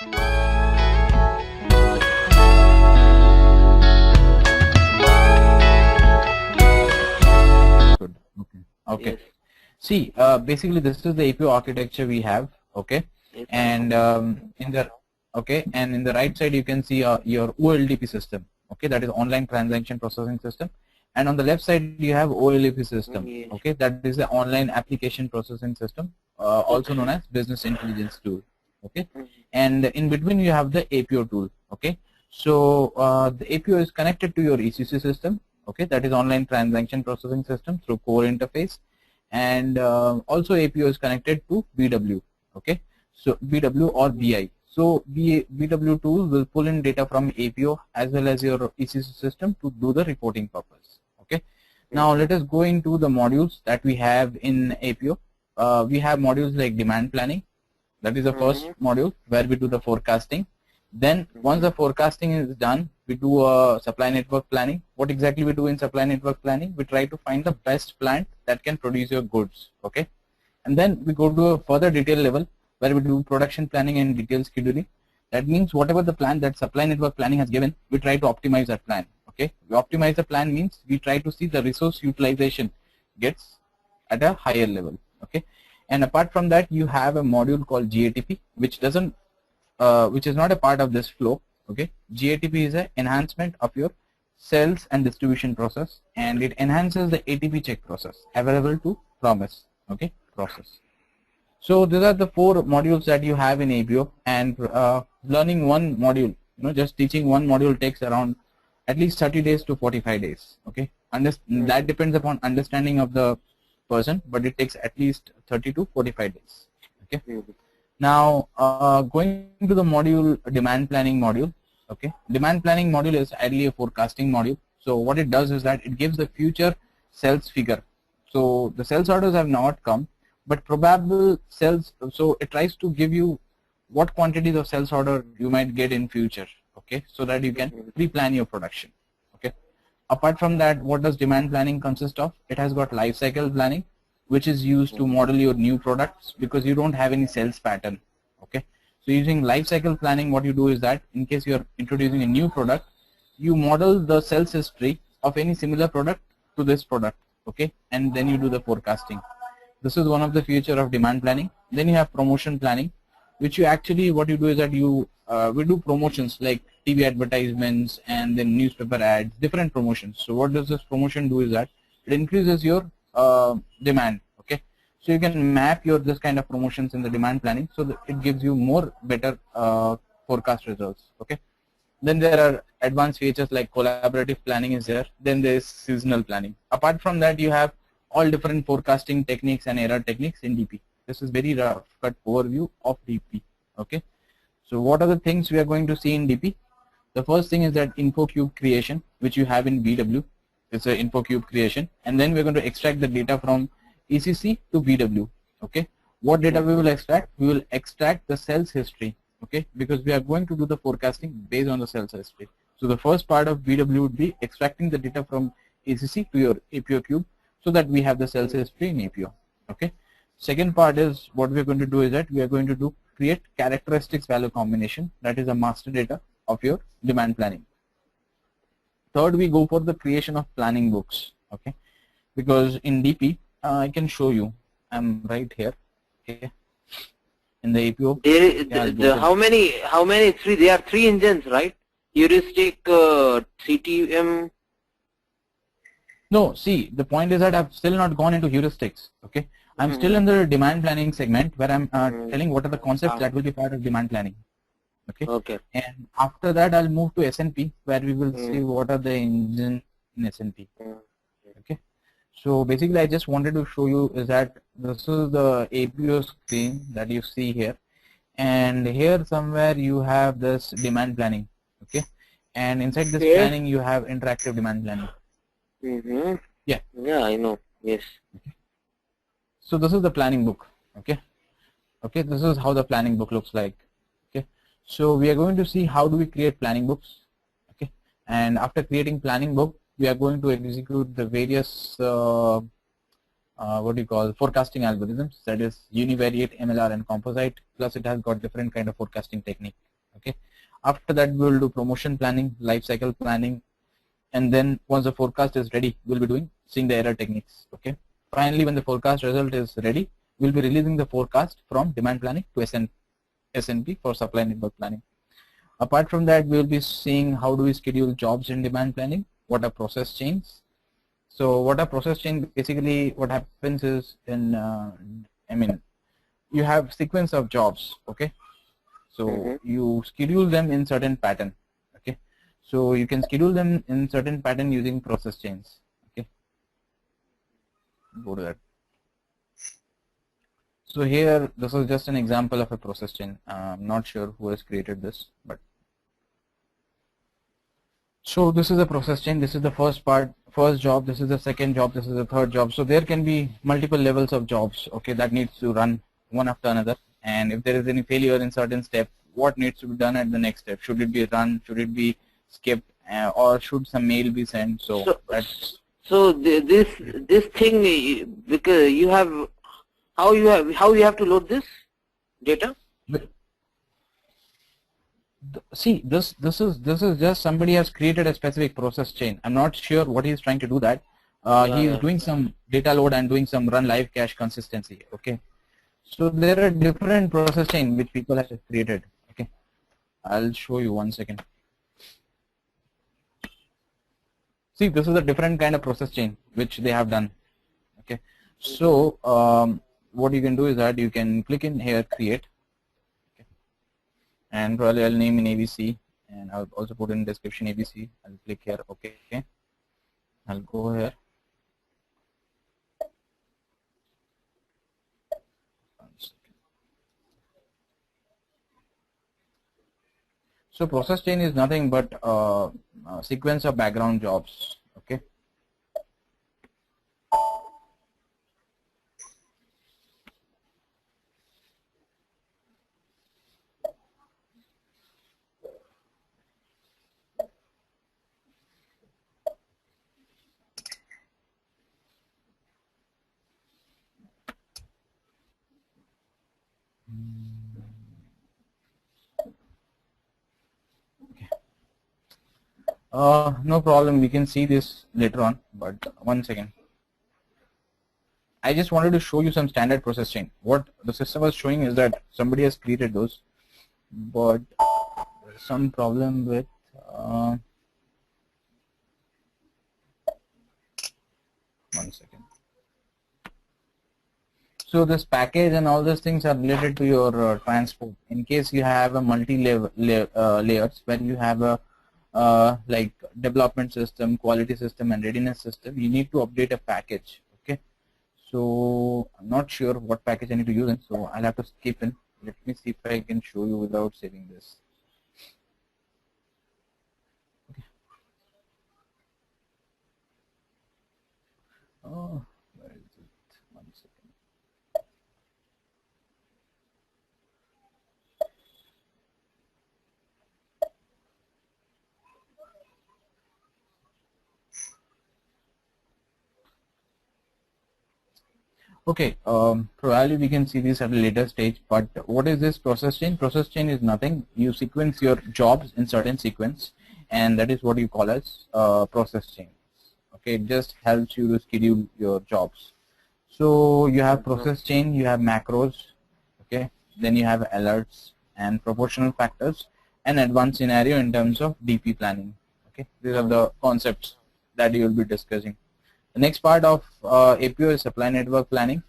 Good. Okay. Yes. See, basically this is the APO architecture we have. Okay. Yes. And in the right side you can see your OLTP system. Okay, that is online transaction processing system. And on the left side you have OLAP system. Yes. Okay, that is the online application processing system, also known as business intelligence tool. Okay, and in between you have the APO tool. Okay, so the APO is connected to your ECC system. Okay, that is online transaction processing system through core interface, and also APO is connected to BW. Okay, so BW or BI. So BW tool will pull in data from APO as well as your ECC system to do the reporting purpose. Okay. Now let us go into the modules that we have in APO. We have modules like demand planning. That is the first module where we do the forecasting. Then once the forecasting is done, we do a supply network planning. What exactly we do in supply network planning? We try to find the best plant that can produce your goods. Okay. And then we go to a further detail level where we do production planning and detailed scheduling. That means whatever the plan that supply network planning has given, we try to optimize that plan. Okay, we optimize the plan means we try to see the resource utilization gets at a higher level. Okay, and apart from that, you have a module called GATP, which is not a part of this flow. Okay, GATP is an enhancement of your sales and distribution process, and it enhances the ATP check process available to promise. Okay, process. So these are the 4 modules that you have in APO, and learning one module, just teaching one module takes around at least 30 days to 45 days. Okay, that depends upon understanding of the person, but it takes at least 30 to 45 days. Okay. Now going to the module demand planning module. Okay, demand planning module is ideally a forecasting module. So what it does is that it gives the future sales figure. So the sales orders have not come, but probable sales, so it tries to give you what quantities of sales order you might get in future. Okay, so that you can pre-plan your production. Okay, apart from that, what does demand planning consist of? It has got life cycle planning, which is used to model your new products because you don't have any sales pattern. Okay, so using life cycle planning, what you do is that in case you are introducing a new product, you model the sales history of any similar product to this product. Okay, and then you do the forecasting. This is one of the feature of demand planning. Then you have promotion planning, which you actually, what you do is that you we do promotions like TV advertisements and then newspaper ads, different promotions. So what does this promotion do is that it increases your demand. Okay, so you can map your this kind of promotions in the demand planning, so that it gives you more better forecast results. Okay, then there are advanced features like collaborative planning is there. Then there is seasonal planning. Apart from that, you have all different forecasting techniques and error techniques in DP. This is very rough cut overview of DP. Okay, so what are the things we are going to see in DP? The first thing is that info cube creation, which you have in BW. It's an info cube creation, and then we're going to extract the data from ECC to BW. Okay, what data we will extract? We will extract the sales history. Okay, because we are going to do the forecasting based on the sales history. So the first part of BW would be extracting the data from ECC to your APO cube, so that we have the sales history in APO. Okay. Second part is what we are going to do is that we are going to create characteristics value combination, that is a master data of your demand planning. Third, we go for the creation of planning books. Okay, because in DP I can show you. I'm right here. Okay, in the APO. How many three? There are 3 engines, right? Heuristic, CTM. No, see, the point is that I've still not gone into heuristics. Okay, I'm still in the demand planning segment where I'm telling what are the concepts that will be part of demand planning. Okay. Okay. And after that, I'll move to SNP where we will see what are the engines in SNP. Okay. So basically, I just wanted to show you is that this is the APO screen that you see here, and here somewhere you have this demand planning. Okay, and inside this planning you have interactive demand planning. Yeah. Yeah, I know. Yes. Okay. So this is the planning book. Okay. Okay. This is how the planning book looks like. Okay. So we are going to see how do we create planning books. Okay. And after creating planning book, we are going to execute the various what do you call forecasting algorithms. That is univariate, MLR, and composite. Plus, it has got different kind of forecasting technique. Okay. After that, we will do promotion planning, life cycle planning, and then once the forecast is ready, we'll be seeing the error techniques. Okay. Finally, when the forecast result is ready, we'll be releasing the forecast from demand planning to SNP for supply network planning. Apart from that, we will be seeing how do we schedule jobs in demand planning, what are process chains. So what are process chain? Basically, what happens is you have sequence of jobs. Okay. So you schedule them in certain pattern. Okay. So you can schedule them in certain pattern using process chains. Okay. Go to that. So here, this is just an example of a process chain. I'm not sure who has created this, but so this is a process chain. This is the first job. This is the second job. This is the third job. So there can be multiple levels of jobs. Okay, that needs to run one after another. And if there is any failure in certain step, what needs to be done at the next step? Should it be run? Should it be skipped? Or should some mail be sent? So this thing, because you have how you have to load this data. See, this is just somebody has created a specific process chain. I'm not sure what he's trying to do that. He is doing some data load and doing some run live cache consistency. Okay. So there are different process chain which people have created. Okay. I'll show you 1 second. See, this is a different kind of process chain which they have done. Okay. So what you can do is that you can click in here, create. Okay. And probably I'll name in ABC, and I'll also put in description ABC. I'll click here. Okay. I'll go here. So process chain is nothing but a sequence of background jobs. Okay. No problem, we can see this later on, but 1 second. I just wanted to show you some standard process chain. What the system was showing is that somebody has created those, but there's some problem with one second. So this package and all these things are related to your transport. In case you have a multi-layer layers where you have a like development system, quality system, and readiness system, you need to update a package. Okay, so I'm not sure what package I need to use in, so I'll have to skip in. Let me see if I can show you without saving this. Okay. Oh, where is it? 1 second. Okay, probably we can see this at a later stage, but what is this process chain? Process chain is nothing. You sequence your jobs in certain sequence, and that is what you call as process chain. Okay, it just helps you to schedule your jobs. So you have process chain, you have macros, okay, then you have alerts and proportional factors and advanced scenario in terms of DP planning. Okay, these are the concepts that you will be discussing. The next part of APO is supply network planning.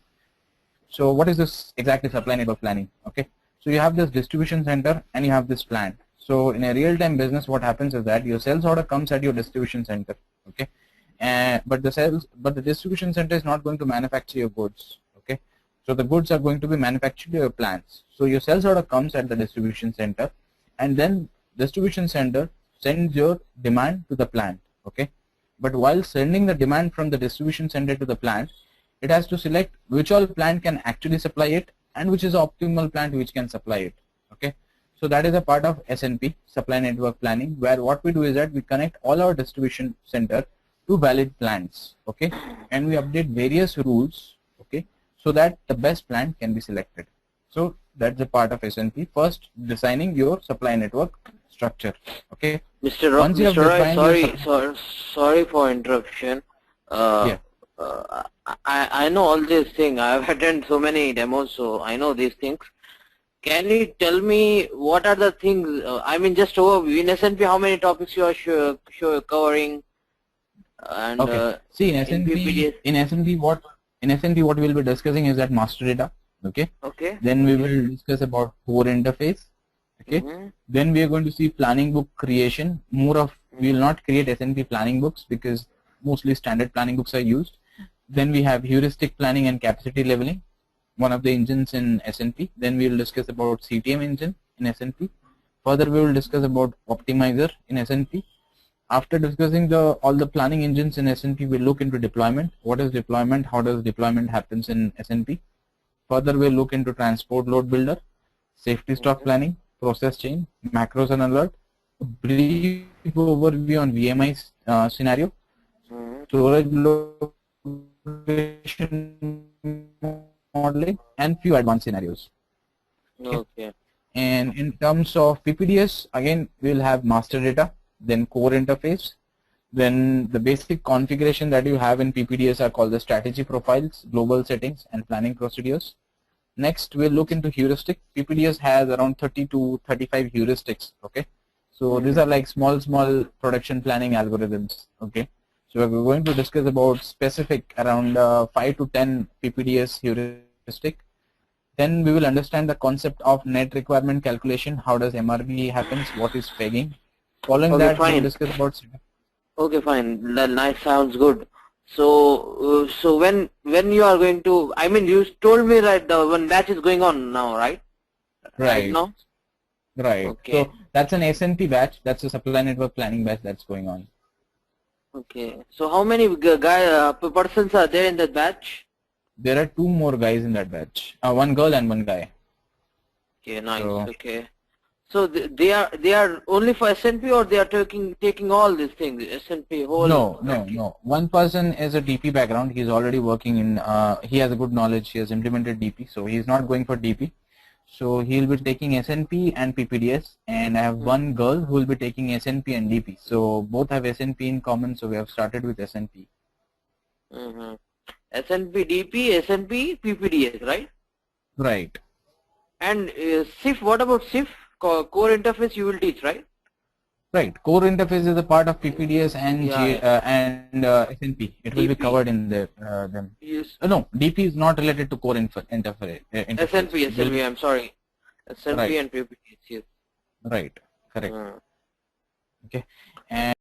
So what is this exactly supply network planning? Okay, so you have this distribution center and you have this plant. So in a real-time business, what happens is that your sales order comes at your distribution center. Okay, but the distribution center is not going to manufacture your goods. Okay, so the goods are going to be manufactured at your plants. So your sales order comes at the distribution center, and then distribution center sends your demand to the plant. Okay. But while sending the demand from the distribution center to the plant, it has to select which all plant can actually supply it and which is the optimal plant which can supply it. Okay, so that is a part of SNP, supply network planning, where what we do is that we connect all our distribution center to valid plants. Okay, and we update various rules. Okay, so that the best plant can be selected. So That's a part of SNP. First, designing your supply network structure. Okay. Once you have Mr. Roy, defined sorry for interruption. Yeah. I know all these things. I've attended so many demos, so I know these things. Can you tell me what are the things? I mean, just overview in SNP, how many topics you are covering? And Okay. See, in SNP, what we'll be discussing is that master data. Okay. Okay. Then we will discuss about core interface. Okay. Then we are going to see planning book creation. We will not create SNP planning books because mostly standard planning books are used. Then we have heuristic planning and capacity leveling, one of the engines in SNP. Then we will discuss about CTM engine in SNP. Further, we will discuss about optimizer in SNP. After discussing all the planning engines in SNP, we'll look into deployment. What is deployment? How does deployment happens in SNP? Further, we'll look into transport load builder, safety stock planning, process chain, macros and alert, a brief overview on VMI scenario, storage location modeling, and few advanced scenarios. Okay. And in terms of PPDS, again, we'll have master data, then core interface, then the basic configuration that you have in PPDS are called the strategy profiles, global settings, and planning procedures. Next, we'll look into heuristic. PPDS has around 30 to 35 heuristics. Okay, so these are like small production planning algorithms. Okay, so we're going to discuss about specific around 5 to 10 PPDS heuristic. Then we will understand the concept of net requirement calculation. How does MRV happens? What is pegging? Following that, we will discuss about. Okay, fine. That nice, sounds good. So, when you are going to, I mean, you told me that the one batch is going on now, right? Right now. Right. Okay. So that's an SNP batch. That's a supply network planning batch that's going on. Okay. So how many persons are there in that batch? There are 2 more guys in that batch. 1 girl and 1 guy. Okay, nice. Okay. So they are only for SNP, or they are taking all these things, SNP whole? No. One person is a DP background. He's already working in. He has a good knowledge. He has implemented DP, so he's not going for DP. So he'll be taking SNP and PPDS, and I have 1 girl who will be taking SNP and DP. So both have SNP in common. So we have started with SNP. SNP, DP, SNP, PPDS, right? Right. And SIF, what about SIF? Core interface you will teach, right? Right. Core interface is a part of PPDS and SNP. It will be covered in them. Yes. No, DP is not related to core interface. SNP, I'm sorry. SNP right. And PPDS, yes. Right. Correct. Okay. And